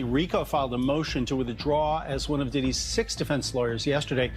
Rico filed a motion to withdraw as one of Diddy's 6 defense lawyers yesterday.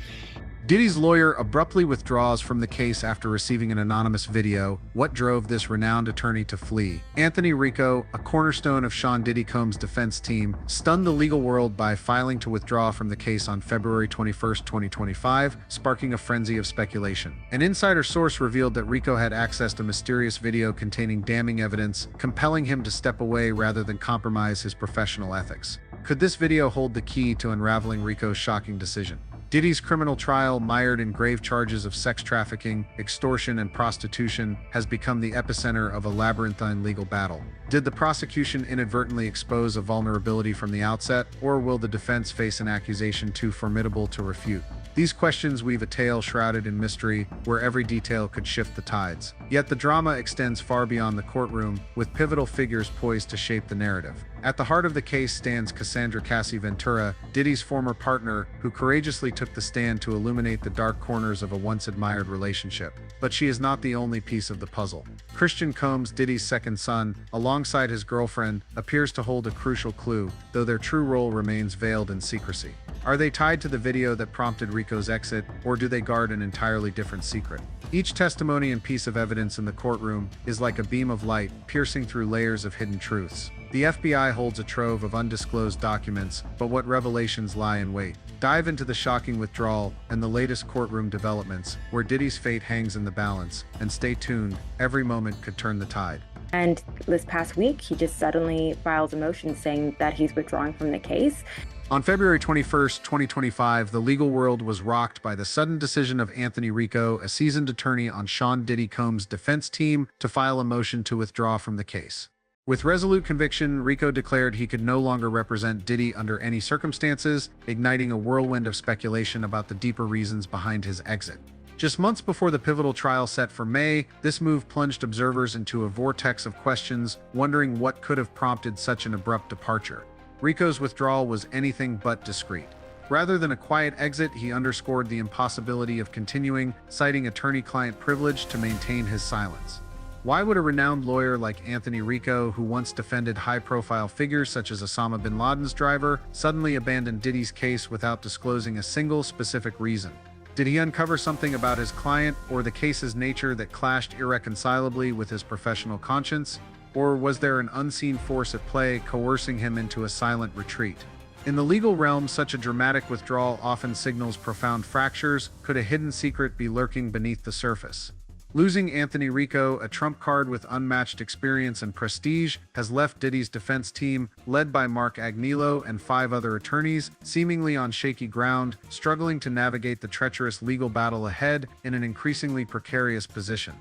Diddy's lawyer abruptly withdraws from the case after receiving an anonymous video. What drove this renowned attorney to flee? Anthony Rico, a cornerstone of Sean Diddy Combs' defense team, stunned the legal world by filing to withdraw from the case on February 21, 2025, sparking a frenzy of speculation. An insider source revealed that Rico had accessed a mysterious video containing damning evidence, compelling him to step away rather than compromise his professional ethics. Could this video hold the key to unraveling Rico's shocking decision? Diddy's criminal trial, mired in grave charges of sex trafficking, extortion, and prostitution, has become the epicenter of a labyrinthine legal battle. Did the prosecution inadvertently expose a vulnerability from the outset, or will the defense face an accusation too formidable to refute? These questions weave a tale shrouded in mystery, where every detail could shift the tides. Yet the drama extends far beyond the courtroom, with pivotal figures poised to shape the narrative. At the heart of the case stands Cassandra Cassie Ventura, Diddy's former partner, who courageously took the stand to illuminate the dark corners of a once-admired relationship. But she is not the only piece of the puzzle. Christian Combs, Diddy's second son, alongside his girlfriend, appears to hold a crucial clue, though their true role remains veiled in secrecy. Are they tied to the video that prompted Rico's exit, or do they guard an entirely different secret? Each testimony and piece of evidence in the courtroom is like a beam of light, piercing through layers of hidden truths. The FBI holds a trove of undisclosed documents, but what revelations lie in wait? Dive into the shocking withdrawal and the latest courtroom developments, where Diddy's fate hangs in the balance, and stay tuned, every moment could turn the tide. And this past week, he just suddenly files a motion saying that he's withdrawing from the case. On February 21, 2025, the legal world was rocked by the sudden decision of Anthony Rico, a seasoned attorney on Sean Diddy Combs' defense team, to file a motion to withdraw from the case. With resolute conviction, Rico declared he could no longer represent Diddy under any circumstances, igniting a whirlwind of speculation about the deeper reasons behind his exit. Just months before the pivotal trial set for May, this move plunged observers into a vortex of questions, wondering what could have prompted such an abrupt departure. Rico's withdrawal was anything but discreet. Rather than a quiet exit, he underscored the impossibility of continuing, citing attorney-client privilege to maintain his silence. Why would a renowned lawyer like Anthony Rico, who once defended high-profile figures such as Osama bin Laden's driver, suddenly abandon Diddy's case without disclosing a single specific reason? Did he uncover something about his client or the case's nature that clashed irreconcilably with his professional conscience? Or was there an unseen force at play coercing him into a silent retreat? In the legal realm, such a dramatic withdrawal often signals profound fractures. Could a hidden secret be lurking beneath the surface? Losing Anthony Rico, a trump card with unmatched experience and prestige, has left Diddy's defense team, led by Mark Agnello and 5 other attorneys, seemingly on shaky ground, struggling to navigate the treacherous legal battle ahead in an increasingly precarious position.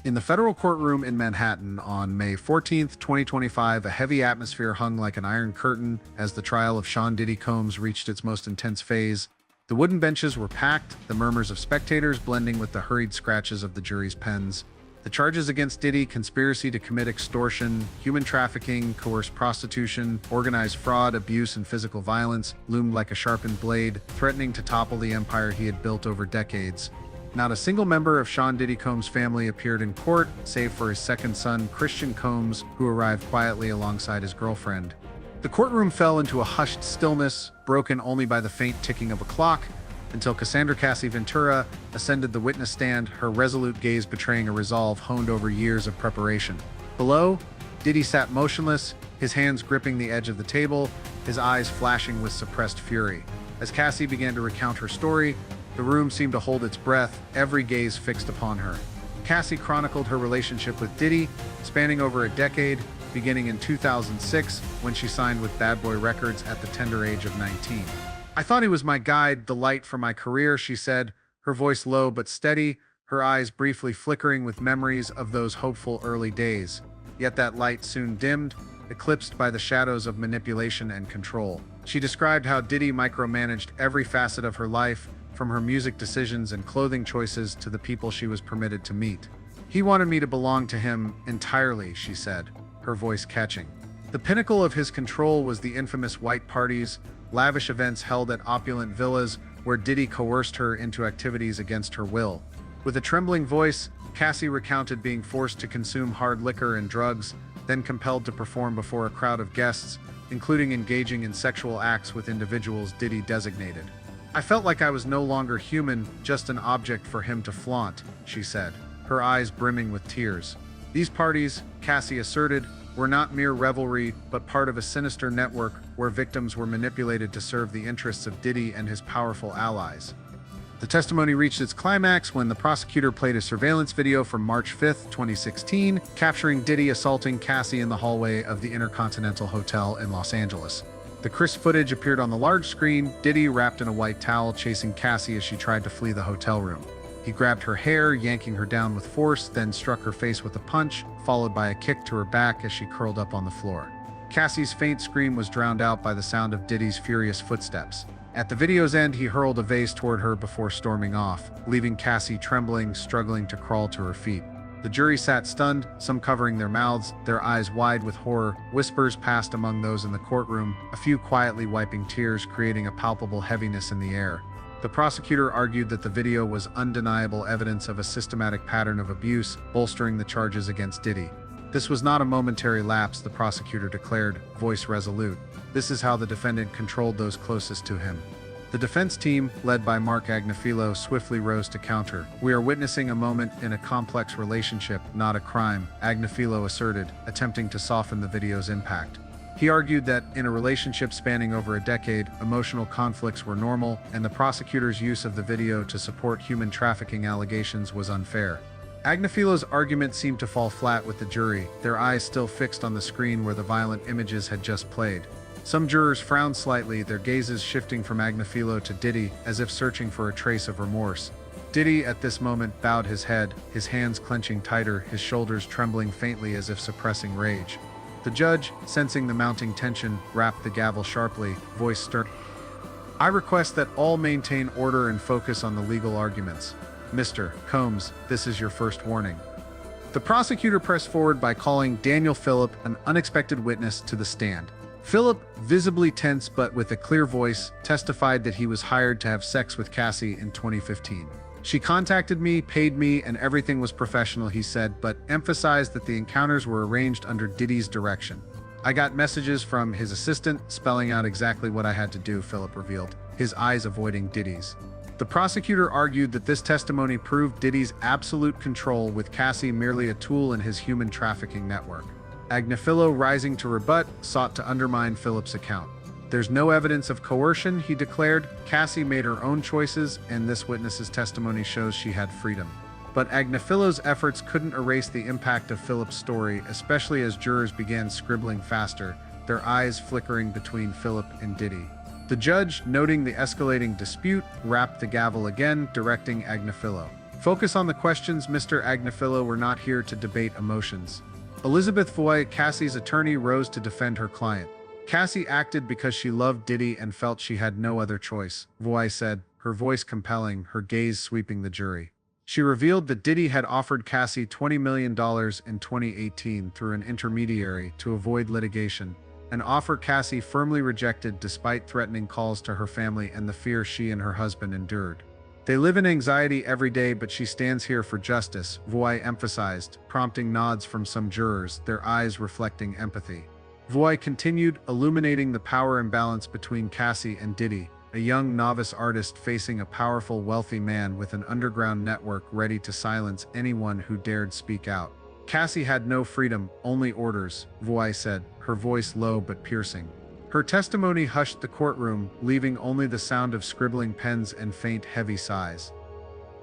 In the federal courtroom in Manhattan on May 14, 2025, a heavy atmosphere hung like an iron curtain as the trial of Sean Diddy Combs reached its most intense phase. The wooden benches were packed, the murmurs of spectators blending with the hurried scratches of the jury's pens. The charges against Diddy, conspiracy to commit extortion, human trafficking, coerced prostitution, organized fraud, abuse, and physical violence, loomed like a sharpened blade, threatening to topple the empire he had built over decades. Not a single member of Sean Diddy Combs' family appeared in court, save for his second son, Christian Combs, who arrived quietly alongside his girlfriend. The courtroom fell into a hushed stillness, broken only by the faint ticking of a clock, until Cassandra Cassie Ventura ascended the witness stand, her resolute gaze betraying a resolve honed over years of preparation. Below, Diddy sat motionless, his hands gripping the edge of the table, his eyes flashing with suppressed fury. As Cassie began to recount her story, the room seemed to hold its breath, every gaze fixed upon her. Cassie chronicled her relationship with Diddy, spanning over a decade, beginning in 2006, when she signed with Bad Boy Records at the tender age of 19. "I thought he was my guide, the light for my career," she said, her voice low but steady, her eyes briefly flickering with memories of those hopeful early days. Yet that light soon dimmed, eclipsed by the shadows of manipulation and control. She described how Diddy micromanaged every facet of her life, from her music decisions and clothing choices to the people she was permitted to meet. "He wanted me to belong to him entirely," she said, her voice catching. The pinnacle of his control was the infamous white parties, lavish events held at opulent villas where Diddy coerced her into activities against her will. With a trembling voice, Cassie recounted being forced to consume hard liquor and drugs, then compelled to perform before a crowd of guests, including engaging in sexual acts with individuals Diddy designated. "I felt like I was no longer human, just an object for him to flaunt," she said, her eyes brimming with tears. These parties, Cassie asserted, were not mere revelry, but part of a sinister network where victims were manipulated to serve the interests of Diddy and his powerful allies. The testimony reached its climax when the prosecutor played a surveillance video from March 5, 2016, capturing Diddy assaulting Cassie in the hallway of the Intercontinental Hotel in Los Angeles. The crisp footage appeared on the large screen, Diddy wrapped in a white towel chasing Cassie as she tried to flee the hotel room. He grabbed her hair, yanking her down with force, then struck her face with a punch, followed by a kick to her back as she curled up on the floor. Cassie's faint scream was drowned out by the sound of Diddy's furious footsteps. At the video's end, he hurled a vase toward her before storming off, leaving Cassie trembling, struggling to crawl to her feet. The jury sat stunned, some covering their mouths, their eyes wide with horror. Whispers passed among those in the courtroom, a few quietly wiping tears, creating a palpable heaviness in the air. The prosecutor argued that the video was undeniable evidence of a systematic pattern of abuse, bolstering the charges against Diddy. "This was not a momentary lapse," the prosecutor declared, voice resolute. "This is how the defendant controlled those closest to him." The defense team, led by Mark Agnifilo, swiftly rose to counter. "We are witnessing a moment in a complex relationship, not a crime," Agnifilo asserted, attempting to soften the video's impact. He argued that, in a relationship spanning over a decade, emotional conflicts were normal, and the prosecutor's use of the video to support human trafficking allegations was unfair. Agnafilo's argument seemed to fall flat with the jury, their eyes still fixed on the screen where the violent images had just played. Some jurors frowned slightly, their gazes shifting from Agnifilo to Diddy, as if searching for a trace of remorse. Diddy, at this moment, bowed his head, his hands clenching tighter, his shoulders trembling faintly as if suppressing rage. The judge, sensing the mounting tension, rapped the gavel sharply, voice stern. "I request that all maintain order and focus on the legal arguments. Mr. Combs, this is your first warning." The prosecutor pressed forward by calling Daniel Phillip, an unexpected witness, to the stand. Phillip, visibly tense but with a clear voice, testified that he was hired to have sex with Cassie in 2015. "She contacted me, paid me, and everything was professional," he said, but emphasized that the encounters were arranged under Diddy's direction. "I got messages from his assistant spelling out exactly what I had to do," Phillip revealed, his eyes avoiding Diddy's. The prosecutor argued that this testimony proved Diddy's absolute control, with Cassie merely a tool in his human trafficking network. Agnifilo, rising to rebut, sought to undermine Phillip's account. "There's no evidence of coercion," he declared. "Cassie made her own choices, and this witness's testimony shows she had freedom." But Agnafilo's efforts couldn't erase the impact of Phillip's story, especially as jurors began scribbling faster, their eyes flickering between Phillip and Diddy. The judge, noting the escalating dispute, rapped the gavel again, directing Agnifilo. "Focus on the questions, Mr. Agnifilo. We're not here to debate emotions." Elizabeth Voy, Cassie's attorney, rose to defend her client. "Cassie acted because she loved Diddy and felt she had no other choice," Voy said, her voice compelling, her gaze sweeping the jury. She revealed that Diddy had offered Cassie $20 million in 2018 through an intermediary to avoid litigation, an offer Cassie firmly rejected despite threatening calls to her family and the fear she and her husband endured. "They live in anxiety every day, but she stands here for justice," Voy emphasized, prompting nods from some jurors, their eyes reflecting empathy. Voy continued, illuminating the power imbalance between Cassie and Diddy, a young novice artist facing a powerful, wealthy man with an underground network ready to silence anyone who dared speak out. "Cassie had no freedom, only orders," Voy said, her voice low but piercing. Her testimony hushed the courtroom, leaving only the sound of scribbling pens and faint, heavy sighs.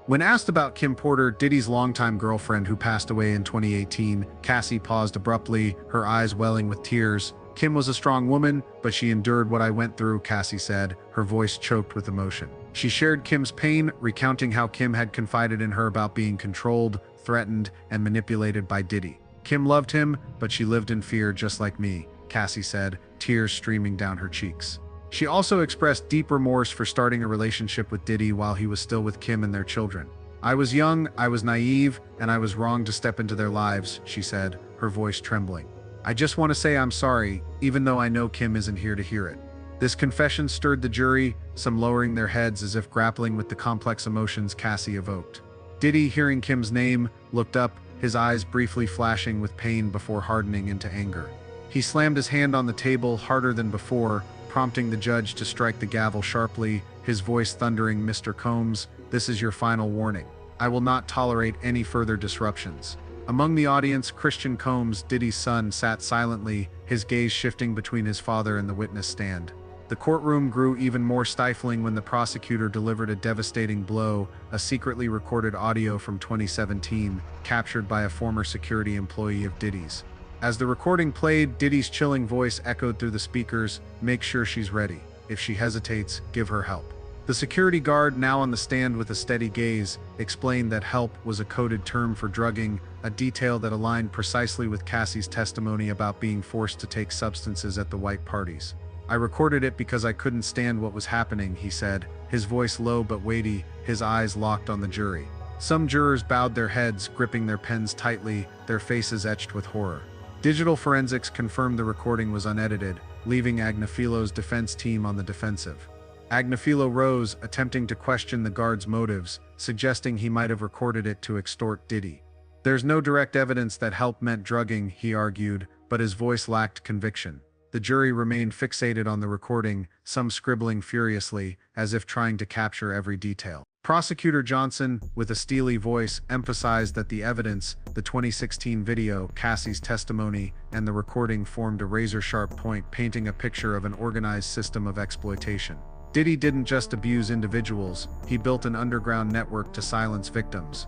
When asked about Kim Porter, Diddy's longtime girlfriend who passed away in 2018, Cassie paused abruptly, her eyes welling with tears. "Kim was a strong woman, but she endured what I went through," Cassie said, her voice choked with emotion. She shared Kim's pain, recounting how Kim had confided in her about being controlled, threatened, and manipulated by Diddy. "Kim loved him, but she lived in fear just like me," Cassie said, tears streaming down her cheeks. She also expressed deep remorse for starting a relationship with Diddy while he was still with Kim and their children. "I was young, I was naive, and I was wrong to step into their lives," she said, her voice trembling. "I just want to say I'm sorry, even though I know Kim isn't here to hear it." This confession stirred the jury, some lowering their heads as if grappling with the complex emotions Cassie evoked. Diddy, hearing Kim's name, looked up, his eyes briefly flashing with pain before hardening into anger. He slammed his hand on the table harder than before, prompting the judge to strike the gavel sharply, his voice thundering, "Mr. Combs, this is your final warning. I will not tolerate any further disruptions." Among the audience, Christian Combs, Diddy's son, sat silently, his gaze shifting between his father and the witness stand. The courtroom grew even more stifling when the prosecutor delivered a devastating blow, a secretly recorded audio from 2017, captured by a former security employee of Diddy's. As the recording played, Diddy's chilling voice echoed through the speakers, "Make sure she's ready. If she hesitates, give her help." The security guard, now on the stand with a steady gaze, explained that help was a coded term for drugging, a detail that aligned precisely with Cassie's testimony about being forced to take substances at the white parties. "I recorded it because I couldn't stand what was happening," he said, his voice low but weighty, his eyes locked on the jury. Some jurors bowed their heads, gripping their pens tightly, their faces etched with horror. Digital forensics confirmed the recording was unedited, leaving Agnafilo's defense team on the defensive. Agnafilo rose, attempting to question the guard's motives, suggesting he might have recorded it to extort Diddy. "There's no direct evidence that help meant drugging," he argued, but his voice lacked conviction. The jury remained fixated on the recording, some scribbling furiously, as if trying to capture every detail. Prosecutor Johnson, with a steely voice, emphasized that the evidence, the 2016 video, Cassie's testimony, and the recording formed a razor-sharp point, painting a picture of an organized system of exploitation. Diddy didn't just abuse individuals, he built an underground network to silence victims.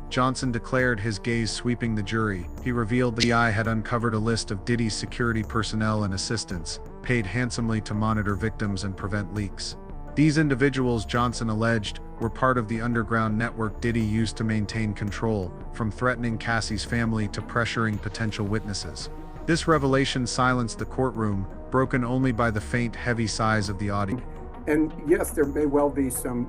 Johnson declared, his gaze sweeping the jury. He revealed the FBI had uncovered a list of Diddy's security personnel and assistants, paid handsomely to monitor victims and prevent leaks. These individuals, Johnson alleged, were part of the underground network Diddy used to maintain control, from threatening Cassie's family to pressuring potential witnesses. This revelation silenced the courtroom, broken only by the faint, heavy sighs of the audience. And yes, there may well be some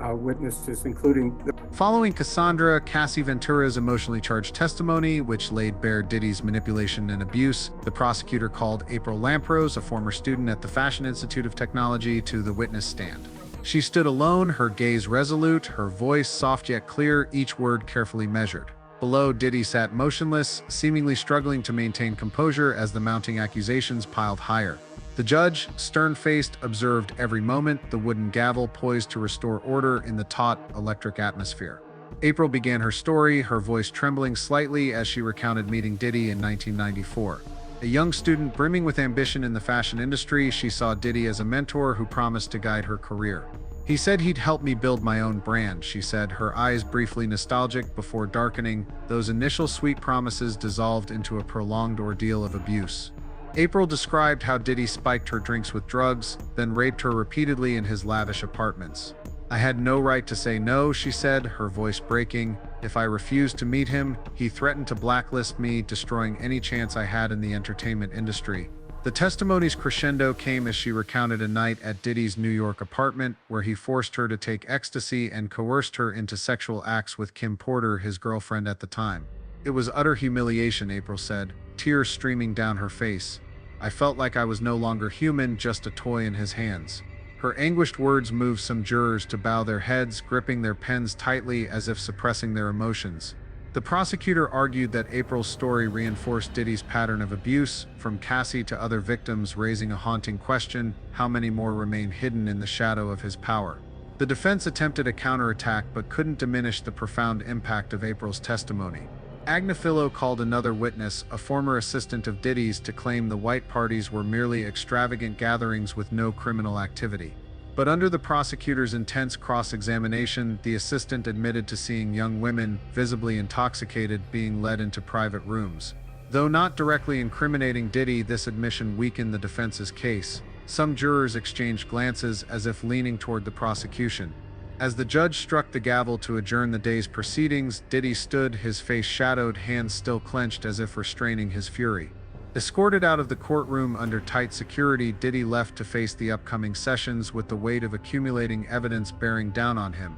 witnesses, including the... Following Cassandra, Cassie Ventura's emotionally charged testimony, which laid bare Diddy's manipulation and abuse, the prosecutor called April Lampros, a former student at the Fashion Institute of Technology, to the witness stand. She stood alone, her gaze resolute, her voice soft yet clear, each word carefully measured. Below, Diddy sat motionless, seemingly struggling to maintain composure as the mounting accusations piled higher. The judge, stern-faced, observed every moment, the wooden gavel poised to restore order in the taut, electric atmosphere. April began her story, her voice trembling slightly as she recounted meeting Diddy in 1994. A young student brimming with ambition in the fashion industry, she saw Diddy as a mentor who promised to guide her career. "He said he'd help me build my own brand," she said, her eyes briefly nostalgic before darkening. Those initial sweet promises dissolved into a prolonged ordeal of abuse. April described how Diddy spiked her drinks with drugs, then raped her repeatedly in his lavish apartments. "I had no right to say no," she said, her voice breaking. "If I refused to meet him, he threatened to blacklist me, destroying any chance I had in the entertainment industry." The testimony's crescendo came as she recounted a night at Diddy's New York apartment, where he forced her to take ecstasy and coerced her into sexual acts with Kim Porter, his girlfriend at the time. "It was utter humiliation," April said, tears streaming down her face. "I felt like I was no longer human, just a toy in his hands." Her anguished words moved some jurors to bow their heads, gripping their pens tightly as if suppressing their emotions. The prosecutor argued that April's story reinforced Diddy's pattern of abuse, from Cassie to other victims, raising a haunting question: how many more remain hidden in the shadow of his power? The defense attempted a counterattack but couldn't diminish the profound impact of April's testimony. Agnafilo called another witness, a former assistant of Diddy's, to claim the white parties were merely extravagant gatherings with no criminal activity. But under the prosecutor's intense cross-examination, the assistant admitted to seeing young women, visibly intoxicated, being led into private rooms. Though not directly incriminating Diddy, this admission weakened the defense's case. Some jurors exchanged glances as if leaning toward the prosecution. As the judge struck the gavel to adjourn the day's proceedings, Diddy stood, his face shadowed, hands still clenched as if restraining his fury. Escorted out of the courtroom under tight security, Diddy left to face the upcoming sessions with the weight of accumulating evidence bearing down on him.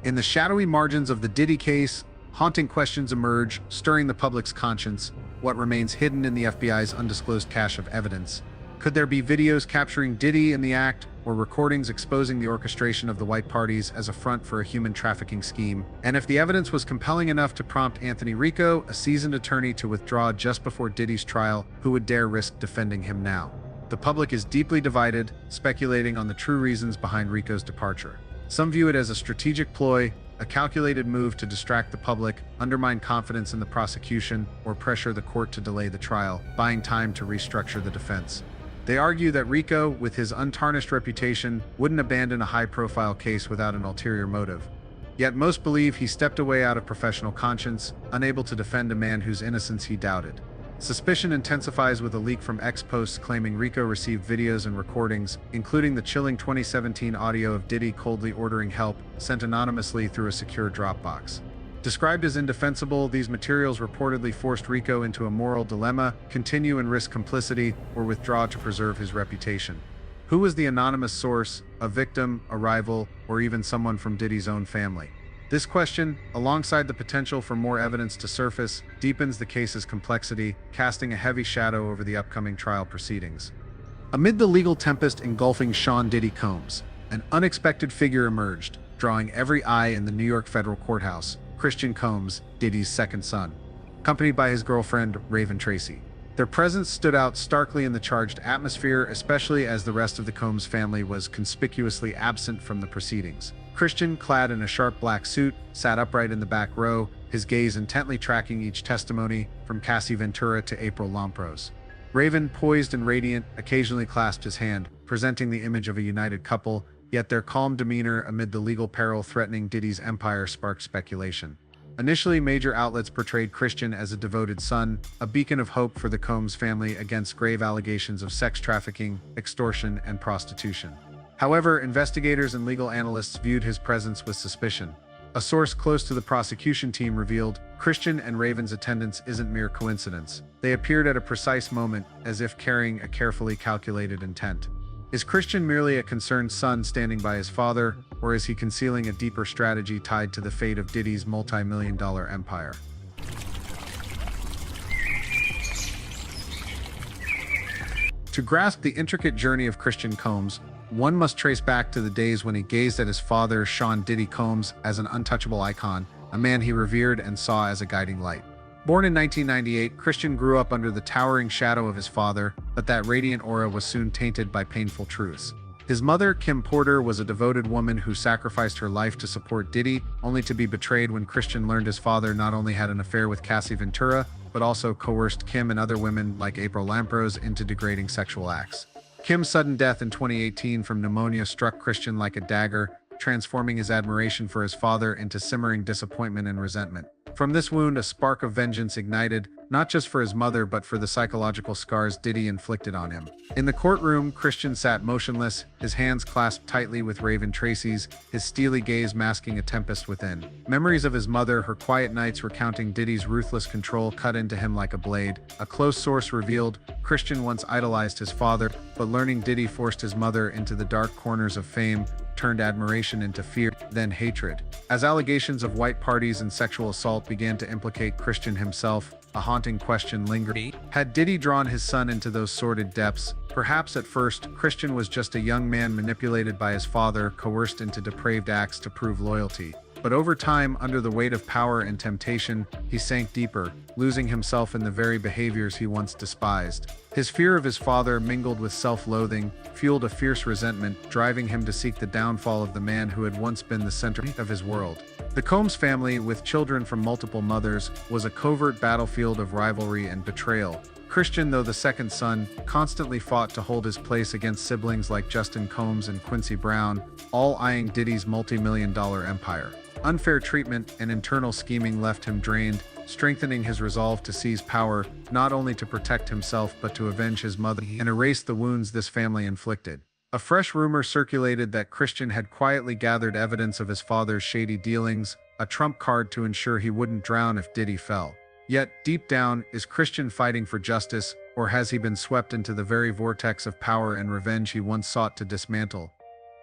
In the shadowy margins of the Diddy case, haunting questions emerge, stirring the public's conscience. What remains hidden in the FBI's undisclosed cache of evidence? Could there be videos capturing Diddy in the act, or recordings exposing the orchestration of the white parties as a front for a human trafficking scheme? And if the evidence was compelling enough to prompt Anthony Rico, a seasoned attorney, to withdraw just before Diddy's trial, who would dare risk defending him now? The public is deeply divided, speculating on the true reasons behind Rico's departure. Some view it as a strategic ploy, a calculated move to distract the public, undermine confidence in the prosecution, or pressure the court to delay the trial, buying time to restructure the defense. They argue that Rico, with his untarnished reputation, wouldn't abandon a high-profile case without an ulterior motive. Yet most believe he stepped away out of professional conscience, unable to defend a man whose innocence he doubted. Suspicion intensifies with a leak from ex-posts claiming Rico received videos and recordings, including the chilling 2017 audio of Diddy coldly ordering help, sent anonymously through a secure Dropbox. Described as indefensible, these materials reportedly forced Rico into a moral dilemma: continue and risk complicity, or withdraw to preserve his reputation. Who was the anonymous source? A victim, a rival, or even someone from Diddy's own family? This question, alongside the potential for more evidence to surface, deepens the case's complexity, casting a heavy shadow over the upcoming trial proceedings. Amid the legal tempest engulfing Sean Diddy Combs, an unexpected figure emerged, drawing every eye in the New York federal courthouse: Christian Combs, Diddy's second son, accompanied by his girlfriend, Raven Tracy. Their presence stood out starkly in the charged atmosphere, especially as the rest of the Combs family was conspicuously absent from the proceedings. Christian, clad in a sharp black suit, sat upright in the back row, his gaze intently tracking each testimony, from Cassie Ventura to April Lampros. Raven, poised and radiant, occasionally clasped his hand, presenting the image of a united couple, yet their calm demeanor amid the legal peril threatening Diddy's empire sparked speculation. Initially, major outlets portrayed Christian as a devoted son, a beacon of hope for the Combs family against grave allegations of sex trafficking, extortion, and prostitution. However, investigators and legal analysts viewed his presence with suspicion. A source close to the prosecution team revealed, Christian and Raven's attendance isn't mere coincidence. They appeared at a precise moment, as if carrying a carefully calculated intent. Is Christian merely a concerned son standing by his father, or is he concealing a deeper strategy tied to the fate of Diddy's multi-million-dollar empire? To grasp the intricate journey of Christian Combs, one must trace back to the days when he gazed at his father, Sean Diddy Combs, as an untouchable icon, a man he revered and saw as a guiding light. Born in 1998, Christian grew up under the towering shadow of his father, but that radiant aura was soon tainted by painful truths. His mother, Kim Porter, was a devoted woman who sacrificed her life to support Diddy, only to be betrayed when Christian learned his father not only had an affair with Cassie Ventura, but also coerced Kim and other women like April Lampros into degrading sexual acts. Kim's sudden death in 2018 from pneumonia struck Christian like a dagger, transforming his admiration for his father into simmering disappointment and resentment. From this wound, a spark of vengeance ignited, not just for his mother but for the psychological scars Diddy inflicted on him. In the courtroom, Christian sat motionless, his hands clasped tightly with Raven Tracy's, his steely gaze masking a tempest within. Memories of his mother, her quiet nights recounting Diddy's ruthless control, cut into him like a blade. A close source revealed, Christian once idolized his father, but learning Diddy forced his mother into the dark corners of fame, turned admiration into fear, then hatred. As allegations of white parties and sexual assault began to implicate Christian himself, a haunting question lingered. Had Diddy drawn his son into those sordid depths? Perhaps at first, Christian was just a young man manipulated by his father, coerced into depraved acts to prove loyalty. But over time, under the weight of power and temptation, he sank deeper, losing himself in the very behaviors he once despised. His fear of his father, mingled with self-loathing, fueled a fierce resentment, driving him to seek the downfall of the man who had once been the center of his world. The Combs family, with children from multiple mothers, was a covert battlefield of rivalry and betrayal. Christian, though the second son, constantly fought to hold his place against siblings like Justin Combs and Quincy Brown, all eyeing Diddy's multi-million-dollar empire. Unfair treatment and internal scheming left him drained, strengthening his resolve to seize power, not only to protect himself but to avenge his mother and erase the wounds this family inflicted. A fresh rumor circulated that Christian had quietly gathered evidence of his father's shady dealings, a trump card to ensure he wouldn't drown if Diddy fell. Yet, deep down, is Christian fighting for justice, or has he been swept into the very vortex of power and revenge he once sought to dismantle?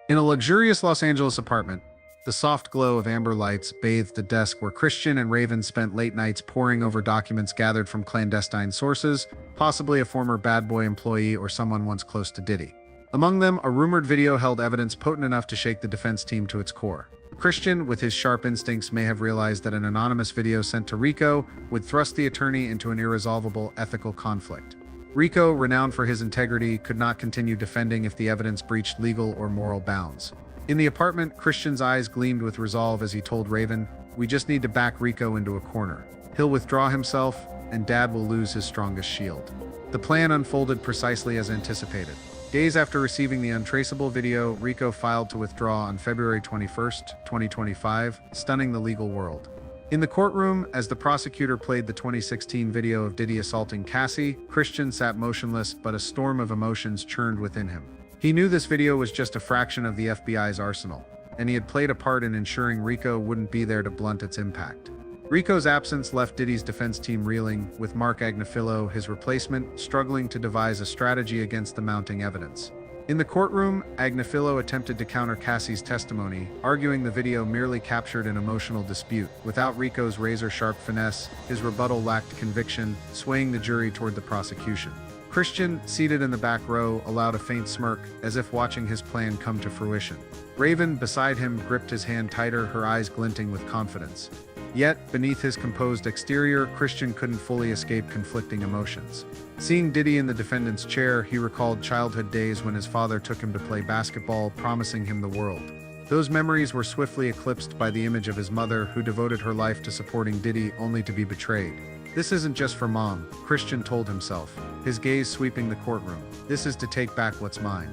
In a luxurious Los Angeles apartment, The soft glow of amber lights bathed the desk where Christian and Raven spent late nights poring over documents gathered from clandestine sources, possibly a former bad boy employee or someone once close to Diddy. Among them, a rumored video held evidence potent enough to shake the defense team to its core. Christian, with his sharp instincts, may have realized that an anonymous video sent to Rico would thrust the attorney into an irresolvable ethical conflict. Rico, renowned for his integrity, could not continue defending if the evidence breached legal or moral bounds. In the apartment, Christian's eyes gleamed with resolve as he told Raven, "We just need to back Rico into a corner. He'll withdraw himself, and Dad will lose his strongest shield." The plan unfolded precisely as anticipated. Days after receiving the untraceable video, Rico filed to withdraw on February 21st, 2025, stunning the legal world. In the courtroom, as the prosecutor played the 2016 video of Diddy assaulting Cassie, Christian sat motionless, but a storm of emotions churned within him. He knew this video was just a fraction of the FBI's arsenal, and he had played a part in ensuring Rico wouldn't be there to blunt its impact. Rico's absence left Diddy's defense team reeling, with Mark Agnifilo, his replacement, struggling to devise a strategy against the mounting evidence. In the courtroom, Agnifilo attempted to counter Cassie's testimony, arguing the video merely captured an emotional dispute. Without Rico's razor-sharp finesse, his rebuttal lacked conviction, swaying the jury toward the prosecution. Christian, seated in the back row, allowed a faint smirk, as if watching his plan come to fruition. Raven, beside him, gripped his hand tighter, her eyes glinting with confidence. Yet, beneath his composed exterior, Christian couldn't fully escape conflicting emotions. Seeing Diddy in the defendant's chair, he recalled childhood days when his father took him to play basketball, promising him the world. Those memories were swiftly eclipsed by the image of his mother, who devoted her life to supporting Diddy only to be betrayed. "This isn't just for Mom," Christian told himself, his gaze sweeping the courtroom. "This is to take back what's mine."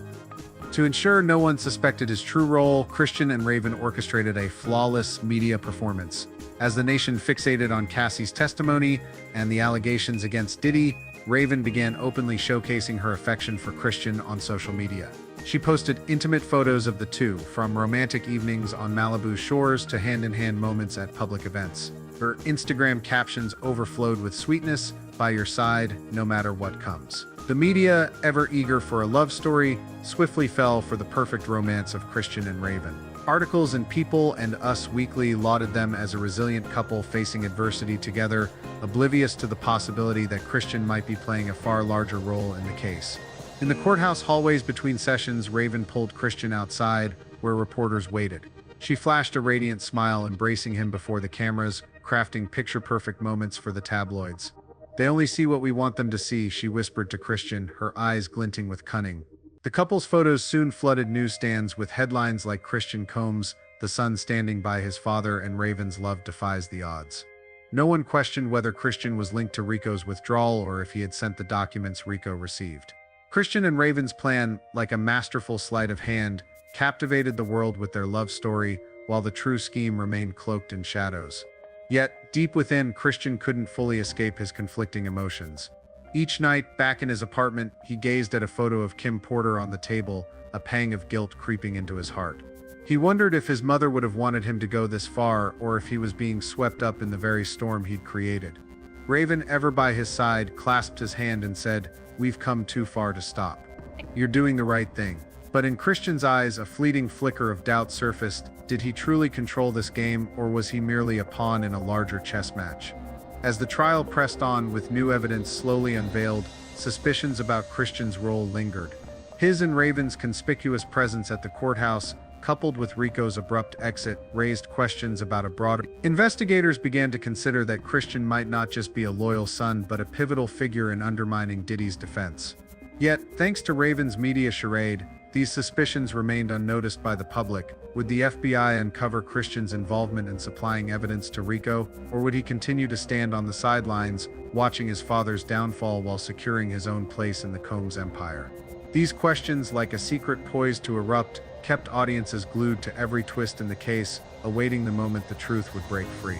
To ensure no one suspected his true role, Christian and Raven orchestrated a flawless media performance. As the nation fixated on Cassie's testimony and the allegations against Diddy, Raven began openly showcasing her affection for Christian on social media. She posted intimate photos of the two, from romantic evenings on Malibu shores to hand-in-hand moments at public events. Her Instagram captions overflowed with sweetness, "By your side, no matter what comes." The media, ever eager for a love story, swiftly fell for the perfect romance of Christian and Raven. Articles in People and Us Weekly lauded them as a resilient couple facing adversity together, oblivious to the possibility that Christian might be playing a far larger role in the case. In the courthouse hallways between sessions, Raven pulled Christian outside, where reporters waited. She flashed a radiant smile, embracing him before the cameras, crafting picture-perfect moments for the tabloids. "They only see what we want them to see," she whispered to Christian, her eyes glinting with cunning. The couple's photos soon flooded newsstands with headlines like "Christian Combs, the son standing by his father, and Raven's love defies the odds." No one questioned whether Christian was linked to Rico's withdrawal or if he had sent the documents Rico received. Christian and Raven's plan, like a masterful sleight of hand, captivated the world with their love story, while the true scheme remained cloaked in shadows. Yet, deep within, Christian couldn't fully escape his conflicting emotions. Each night, back in his apartment, he gazed at a photo of Kim Porter on the table, a pang of guilt creeping into his heart. He wondered if his mother would have wanted him to go this far, or if he was being swept up in the very storm he'd created. Raven, ever by his side, clasped his hand and said, "We've come too far to stop. You're doing the right thing." But in Christian's eyes, a fleeting flicker of doubt surfaced. Did he truly control this game, or was he merely a pawn in a larger chess match? As the trial pressed on, with new evidence slowly unveiled, suspicions about Christian's role lingered. His and Raven's conspicuous presence at the courthouse, coupled with Rico's abrupt exit, raised questions about a broader. Investigators began to consider that Christian might not just be a loyal son, but a pivotal figure in undermining Diddy's defense. Yet, thanks to Raven's media charade, these suspicions remained unnoticed by the public. Would the FBI uncover Christian's involvement in supplying evidence to Rico, or would he continue to stand on the sidelines, watching his father's downfall while securing his own place in the Combs empire? These questions, like a secret poised to erupt, kept audiences glued to every twist in the case, awaiting the moment the truth would break free.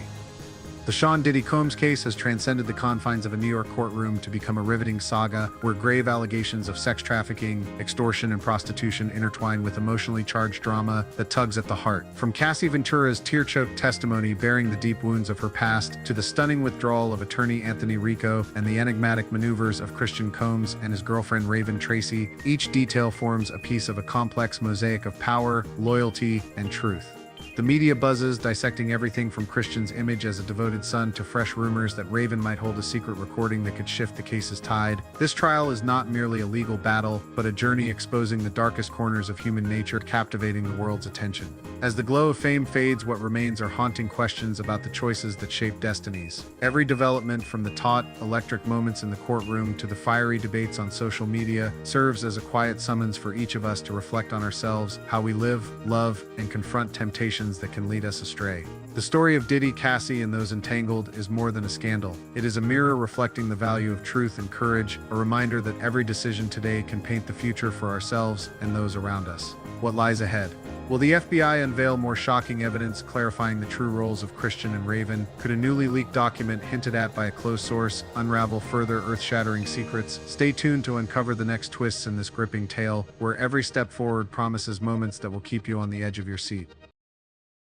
The Sean Diddy Combs case has transcended the confines of a New York courtroom to become a riveting saga where grave allegations of sex trafficking, extortion, and prostitution intertwine with emotionally charged drama that tugs at the heart. From Cassie Ventura's tear-choked testimony bearing the deep wounds of her past, to the stunning withdrawal of attorney Anthony Rico and the enigmatic maneuvers of Christian Combs and his girlfriend Raven Tracy, each detail forms a piece of a complex mosaic of power, loyalty, and truth. The media buzzes, dissecting everything from Christian's image as a devoted son to fresh rumors that Raven might hold a secret recording that could shift the case's tide. This trial is not merely a legal battle, but a journey exposing the darkest corners of human nature, captivating the world's attention. As the glow of fame fades, what remains are haunting questions about the choices that shape destinies. Every development, from the taut, electric moments in the courtroom to the fiery debates on social media, serves as a quiet summons for each of us to reflect on ourselves, how we live, love, and confront temptations that can lead us astray. The story of Diddy, Cassie, and those entangled is more than a scandal. It is a mirror reflecting the value of truth and courage, a reminder that every decision today can paint the future for ourselves and those around us. What lies ahead? Will the FBI unveil more shocking evidence clarifying the true roles of Christian and Raven? Could a newly leaked document hinted at by a close source unravel further earth-shattering secrets? Stay tuned to uncover the next twists in this gripping tale, where every step forward promises moments that will keep you on the edge of your seat.